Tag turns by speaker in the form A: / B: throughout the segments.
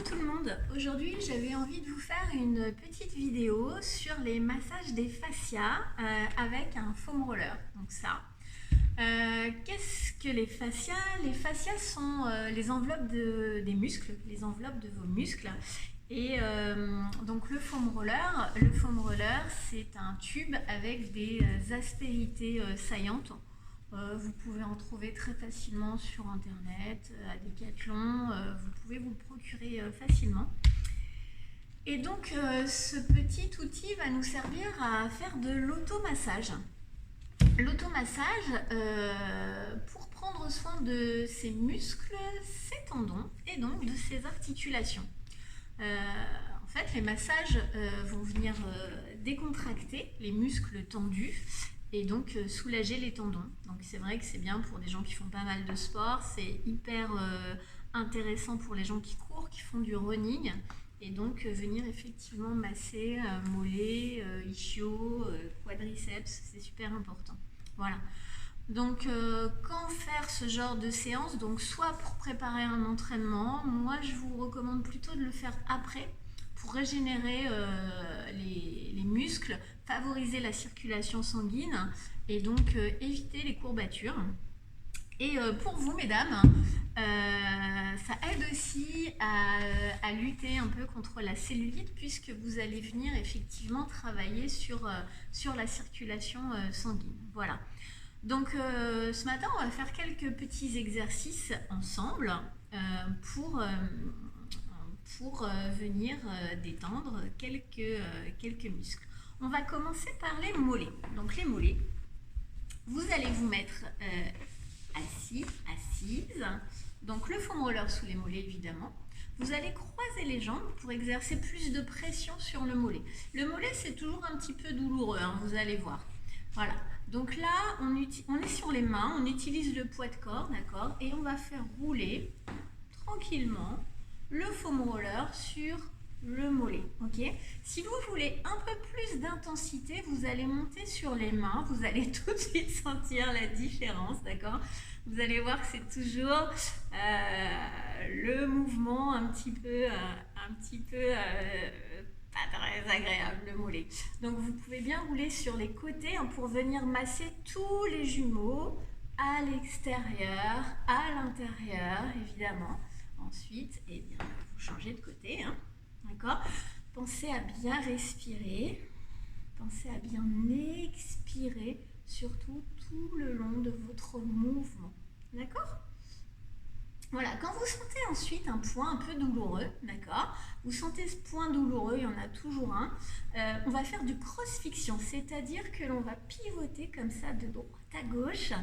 A: Bonjour tout le monde, aujourd'hui j'avais envie de vous faire une petite vidéo sur les massages des fascias avec un foam roller. Donc ça, qu'est-ce que les fascias? Les fascias sont les enveloppes des muscles, les enveloppes de vos muscles. Et donc le foam roller c'est un tube avec des aspérités saillantes. Vous pouvez en trouver très facilement sur internet, à Decathlon, vous pouvez vous le procurer facilement. Et donc ce petit outil va nous servir à faire de l'automassage. L'automassage pour prendre soin de ses muscles, ses tendons et donc de ses articulations. En fait, les massages vont venir décontracter les muscles tendus et donc soulager les tendons. Donc c'est vrai que c'est bien pour des gens qui font pas mal de sport, c'est hyper intéressant pour les gens qui courent, qui font du running, et donc venir effectivement masser mollets, ischios, quadriceps, c'est super important. Voilà. Donc quand faire ce genre de séance? Donc soit pour préparer un entraînement, moi je vous recommande plutôt de le faire après pour régénérer les muscles, favoriser la circulation sanguine et donc éviter les courbatures. Et pour vous mesdames, ça aide aussi à lutter un peu contre la cellulite puisque vous allez venir effectivement travailler sur la circulation sanguine. Voilà. Donc ce matin on va faire quelques petits exercices ensemble pour venir détendre quelques muscles. On va commencer par les mollets. Donc les mollets, vous allez vous mettre assise. Donc le foam roller sous les mollets évidemment. Vous allez croiser les jambes pour exercer plus de pression sur le mollet. Le mollet c'est toujours un petit peu douloureux, hein, vous allez voir. Voilà. Donc là, on est sur les mains, on utilise le poids de corps, d'accord, et on va faire rouler tranquillement le foam roller sur le mollet, ok. Si vous voulez un peu plus d'intensité, vous allez monter sur les mains, vous allez tout de suite sentir la différence, d'accord. Vous allez voir que c'est toujours le mouvement un petit peu pas très agréable, le mollet. Donc vous pouvez bien rouler sur les côtés pour venir masser tous les jumeaux à l'extérieur, à l'intérieur évidemment. Ensuite, eh bien, vous changez de côté, hein, d'accord. Pensez à bien respirer, pensez à bien expirer, surtout tout le long de votre mouvement, d'accord. Voilà, quand vous sentez ensuite un point un peu douloureux, d'accord, vous sentez ce point douloureux, il y en a toujours un, on va faire du cross-fixion, c'est-à-dire que l'on va pivoter comme ça de droite à gauche,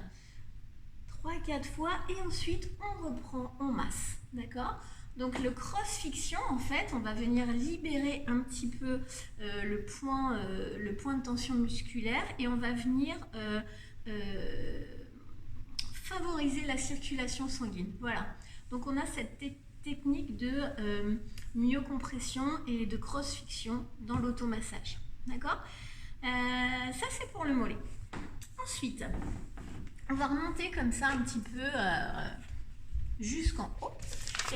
A: 3-4 fois, et ensuite on reprend en masse, d'accord. Donc le cross-fixion, en fait, on va venir libérer un petit peu le point de tension musculaire et on va venir favoriser la circulation sanguine. Voilà. Donc on a cette technique de myocompression et de cross-fixion dans l'automassage. D'accord. Ça c'est pour le mollet. Ensuite, on va remonter comme ça un petit peu jusqu'en haut.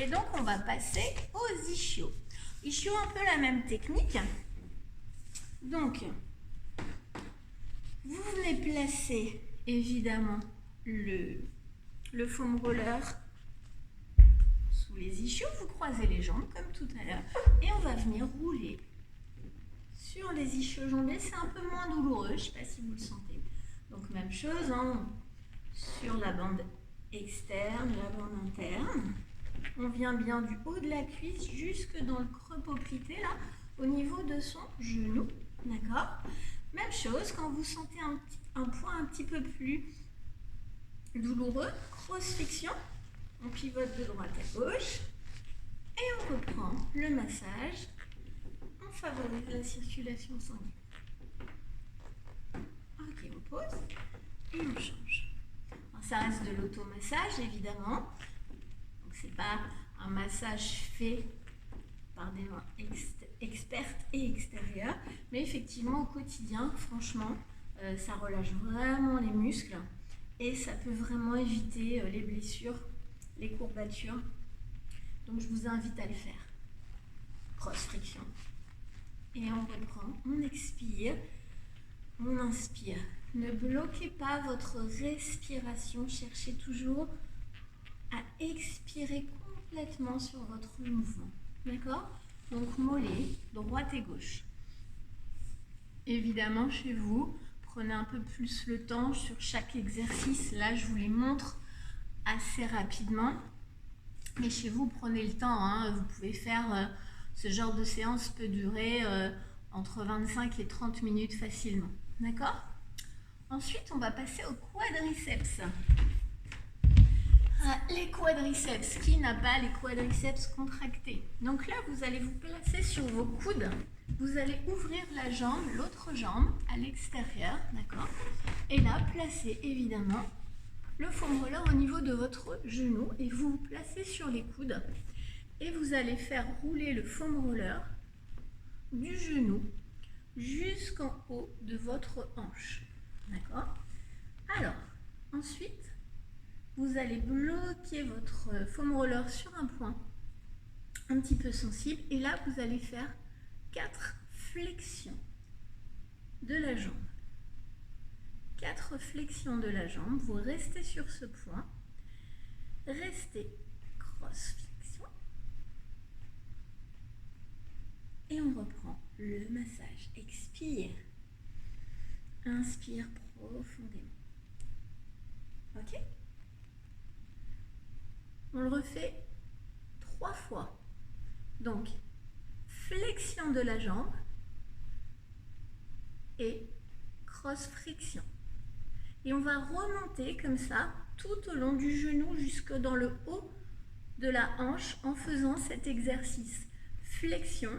A: Et donc on va passer aux ischios. Ischios, un peu la même technique. Donc, vous venez placer évidemment le foam roller sous les ischios, vous croisez les jambes comme tout à l'heure et on va venir rouler sur les ischios jambés. C'est un peu moins douloureux, je ne sais pas si vous le sentez. Donc même chose, hein, sur la bande externe, la bande interne. On vient bien du haut de la cuisse jusque dans le creux poplité, là, au niveau de son genou, d'accord. Même chose, quand vous sentez un point un petit peu plus douloureux, cross-fixion, on pivote de droite à gauche et on reprend le massage, on favorise la circulation sanguine. Ok, on pose et on change. Alors, ça reste de l'automassage évidemment, donc c'est pas un massage fait par des mains expertes et extérieures, mais effectivement au quotidien, franchement, ça relâche vraiment les muscles et ça peut vraiment éviter les blessures, les courbatures. Donc je vous invite à le faire. cross-friction. Et on reprend, on expire, on inspire. Ne bloquez pas votre respiration, cherchez toujours à expirer complètement sur votre mouvement. D'accord? Donc mollet, droite et gauche. Évidemment, chez vous, prenez un peu plus le temps sur chaque exercice. Là, je vous les montre assez rapidement. Mais chez vous, prenez le temps. Hein. Vous pouvez faire ce genre de séance peut durer entre 25 et 30 minutes facilement. D'accord? Ensuite, on va passer au quadriceps. Les quadriceps. Qui n'a pas les quadriceps contractés? Donc là, vous allez vous placer sur vos coudes. Vous allez ouvrir la jambe, l'autre jambe à l'extérieur. D'accord? Et là, placez évidemment le foam roller au niveau de votre genou et vous vous placez sur les coudes. Et vous allez faire rouler le foam roller du genou jusqu'en haut de votre hanche. D'accord? Alors, ensuite, vous allez bloquer votre foam roller sur un point un petit peu sensible. Et là, vous allez faire 4 flexions de la jambe. 4 flexions de la jambe. Vous restez sur ce point. Restez cross-flexion. Et on reprend le massage. Expire. Inspire profondément. Ok? On le refait 3 fois. Donc, flexion de la jambe et cross-friction. Et on va remonter comme ça tout au long du genou jusque dans le haut de la hanche en faisant cet exercice. Flexion,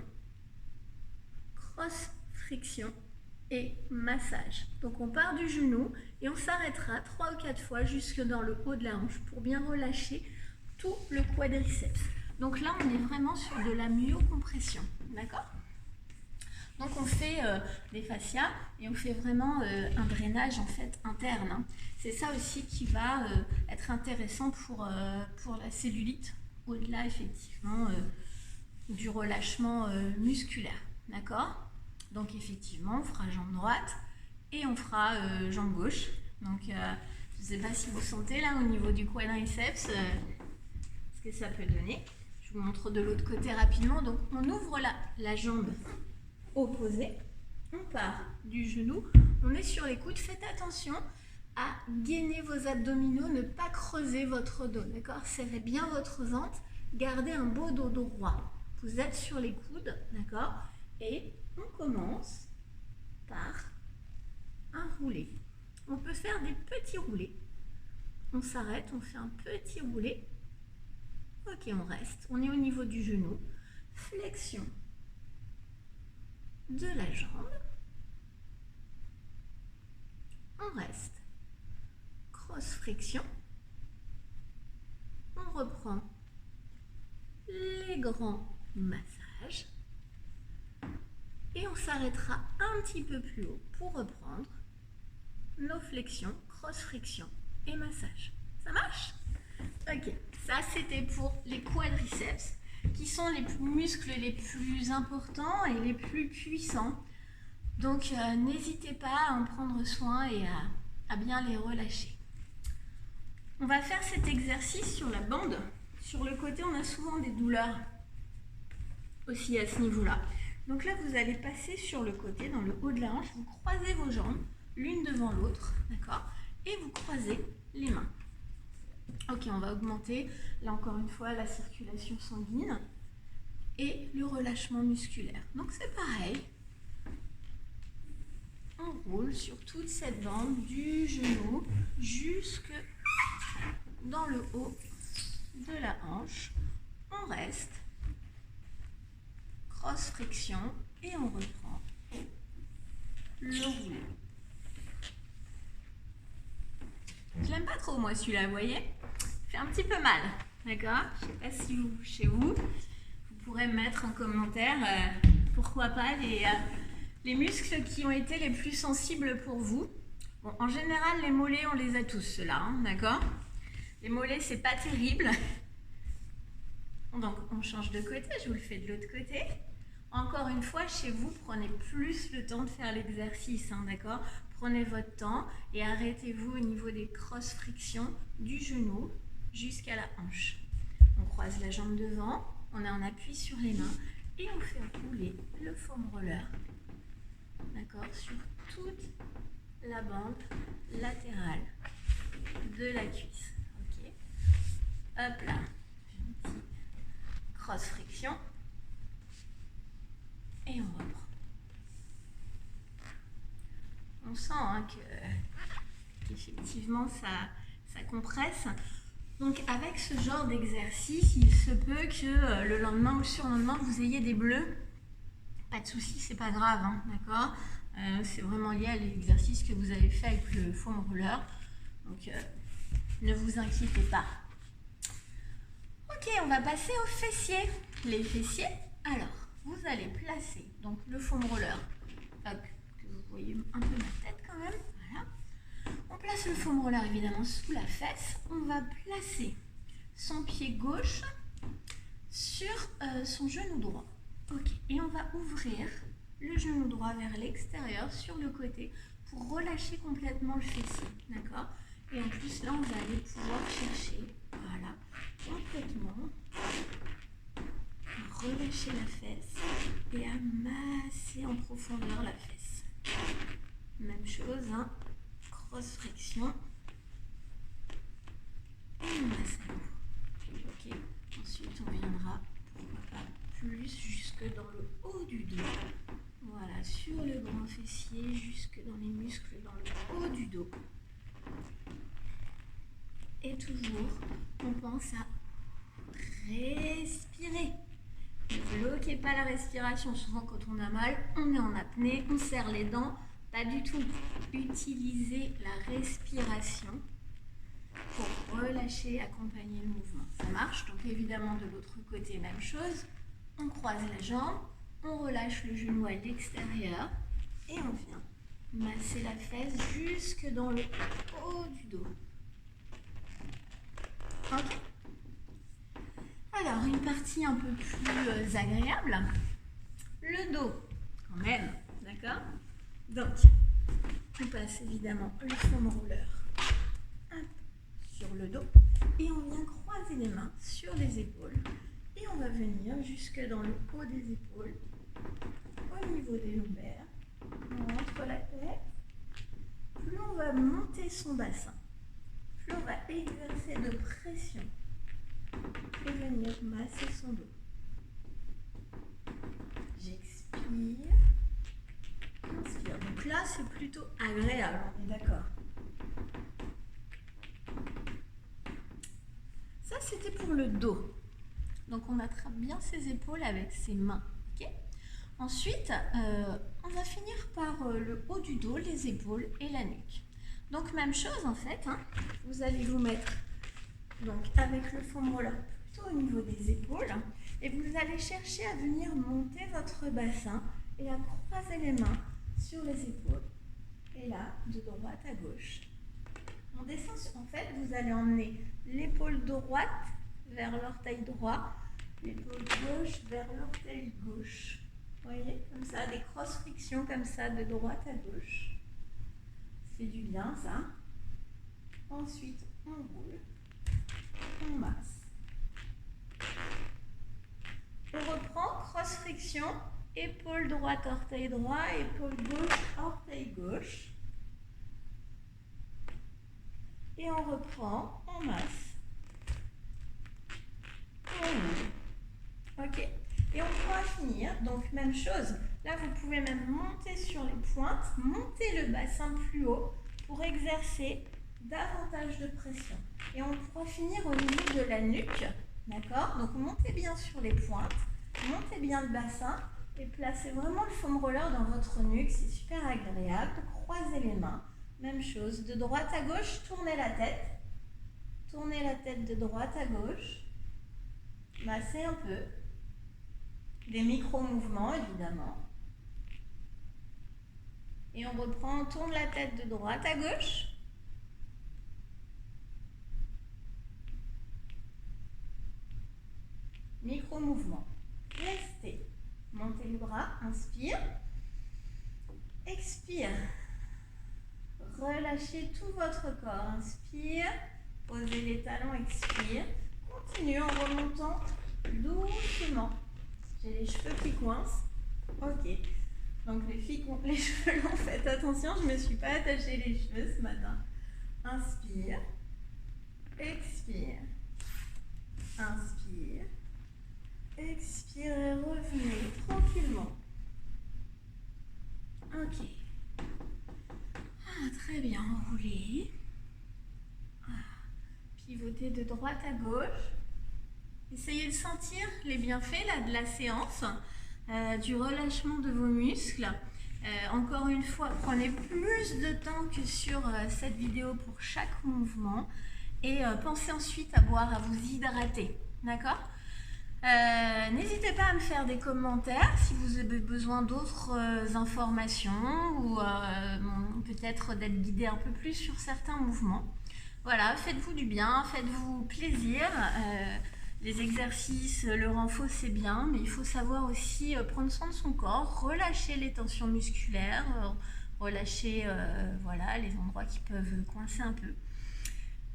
A: cross-friction et massage. Donc on part du genou et on s'arrêtera 3 ou 4 fois jusque dans le haut de la hanche pour bien relâcher tout le quadriceps. Donc là, on est vraiment sur de la myocompression. D'accord? Donc on fait des fascias et on fait vraiment un drainage en fait interne. Hein. C'est ça aussi qui va être intéressant pour la cellulite, au-delà effectivement du relâchement musculaire. D'accord? Donc effectivement, on fera jambe droite et on fera jambe gauche. Donc je ne sais pas si vous sentez là au niveau du quadriceps ce que ça peut donner. Je vous montre de l'autre côté rapidement. Donc on ouvre la jambe opposée, on part du genou, on est sur les coudes. Faites attention à gainer vos abdominaux, ne pas creuser votre dos, d'accord? Serrez bien votre ventre, gardez un beau dos droit. Vous êtes sur les coudes, d'accord? Et on commence par un roulé. On peut faire des petits roulés. On s'arrête, on fait un petit roulé. Ok, on reste. On est au niveau du genou. Flexion de la jambe. On reste. Cross-friction. On reprend les grands massages. Et on s'arrêtera un petit peu plus haut pour reprendre nos flexions, cross-friction et massage. Ça marche? Ok, ça c'était pour les quadriceps qui sont les muscles les plus importants et les plus puissants. Donc n'hésitez pas à en prendre soin et à bien les relâcher. On va faire cet exercice sur la bande. Sur le côté, on a souvent des douleurs aussi à ce niveau-là. Donc là, vous allez passer sur le côté, dans le haut de la hanche, vous croisez vos jambes, l'une devant l'autre, d'accord? Et vous croisez les mains. Ok, on va augmenter, là encore une fois, la circulation sanguine et le relâchement musculaire. Donc c'est pareil. On roule sur toute cette bande du genou jusque dans le haut de la hanche. On reste. Cross-friction et on reprend le roulé. Je l'aime pas trop moi celui-là, vous voyez? Il fait un petit peu mal, d'accord? Je sais pas si vous, chez vous, vous pourrez me mettre en commentaire pourquoi pas les muscles qui ont été les plus sensibles pour vous. Bon, en général, les mollets, on les a tous, ceux-là, hein, d'accord? Les mollets, c'est pas terrible. Donc, on change de côté, je vous le fais de l'autre côté. Encore une fois, chez vous, prenez plus le temps de faire l'exercice, hein, d'accord? Prenez votre temps et arrêtez-vous au niveau des cross-frictions du genou jusqu'à la hanche. On croise la jambe devant, on est en appui sur les mains et on fait rouler le foam roller, d'accord, sur toute la bande latérale de la cuisse. Ok. Hop là, un petit cross-friction et on reprend. On sent hein, qu'effectivement ça compresse. Donc avec ce genre d'exercice, il se peut que le lendemain ou le surlendemain, vous ayez des bleus. Pas de souci, c'est pas grave, hein, d'accord? C'est vraiment lié à l'exercice que vous avez fait avec le foam roller. Donc ne vous inquiétez pas. Ok, on va passer aux fessiers. Les fessiers, alors, vous allez placer donc le foam roller. Hop, que vous voyez un peu ma tête quand même. Voilà. On place le foam roller évidemment sous la fesse. On va placer son pied gauche sur son genou droit. Ok, et on va ouvrir le genou droit vers l'extérieur sur le côté pour relâcher complètement le fessier. D'accord? Et en plus là, on va aller pouvoir chercher, voilà, complètement, relâcher la fesse et à masser en profondeur la fesse. Même chose, hein, cross-friction. Et on masse à nouveau. Ok, ensuite on viendra, pourquoi pas, plus jusque dans le haut du dos. Voilà, sur le grand fessier, jusque dans les muscles, dans le haut du dos. Et toujours, on pense à respirer. Ne bloquez pas la respiration. Souvent, quand on a mal, on est en apnée, on serre les dents. Pas du tout. Utilisez la respiration pour relâcher, accompagner le mouvement. Ça marche. Donc, évidemment, de l'autre côté, même chose. On croise la jambe, on relâche le genou à l'extérieur et on vient masser la fesse jusque dans le haut du dos. Ok. Alors, une partie un peu plus agréable, le dos, quand même, d'accord? Donc, on passe évidemment le foam roller sur le dos et on vient croiser les mains sur les épaules et on va venir jusque dans le haut des épaules, au niveau des lombaires, entre la tête. Plus on va monter son bassin, plus on va exercer de pression et venir masser son dos. J'expire. Inspire. Donc là, c'est plutôt agréable, on est d'accord. Ça, c'était pour le dos. Donc, on attrape bien ses épaules avec ses mains. Okay. Ensuite, on va finir par le haut du dos, les épaules et la nuque. Donc, même chose en fait. Hein. Vous allez vous mettre donc, avec le foam roller plutôt au niveau des épaules. Et vous allez chercher à venir monter votre bassin et à croiser les mains sur les épaules. Et là, de droite à gauche. On descend, en fait, vous allez emmener l'épaule droite vers l'orteil droit, l'épaule gauche vers l'orteil gauche. Vous voyez, comme ça, des cross-frictions comme ça, de droite à gauche. Ça fait du bien, ça. Ensuite, on roule, on masse. On reprend, cross-friction, épaule droite, orteil droit, épaule gauche, orteil gauche. Et on reprend, on masse. On roule. Ok. Et on pourra finir, donc même chose. Là, vous pouvez même monter sur les pointes, monter le bassin plus haut pour exercer davantage de pression. Et on pourra finir au niveau de la nuque, d'accord? Donc montez bien sur les pointes, montez bien le bassin et placez vraiment le foam roller dans votre nuque, c'est super agréable. Croisez les mains, même chose, de droite à gauche, tournez la tête de droite à gauche, massez un peu. Des micro-mouvements, évidemment. Et on reprend, on tourne la tête de droite à gauche. Micro-mouvement. Restez Montez le bras, inspire. Expire. Relâchez tout votre corps. Inspire. Posez les talons, expire. Continue en remontant doucement. J'ai les cheveux qui coincent. Ok. Donc les filles qui ont les cheveux longs, faites attention, je ne me suis pas attaché les cheveux ce matin. Inspire. Expire. Inspire. Expire et revenez tranquillement. Ok. Très bien, enroulez. Pivotez de droite à gauche. Essayez de sentir les bienfaits là, de la séance, du relâchement de vos muscles. Encore une fois, prenez plus de temps que sur cette vidéo pour chaque mouvement. Et pensez ensuite à boire, à vous hydrater. D'accord ? N'hésitez pas à me faire des commentaires si vous avez besoin d'autres informations ou peut-être d'être guidé un peu plus sur certains mouvements. Voilà, faites-vous du bien, faites-vous plaisir. Les exercices, le renfort c'est bien, mais il faut savoir aussi prendre soin de son corps, relâcher les tensions musculaires, relâcher voilà, les endroits qui peuvent coincer un peu.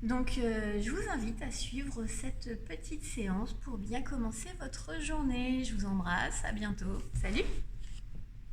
A: Donc je vous invite à suivre cette petite séance pour bien commencer votre journée. Je vous embrasse, à bientôt. Salut!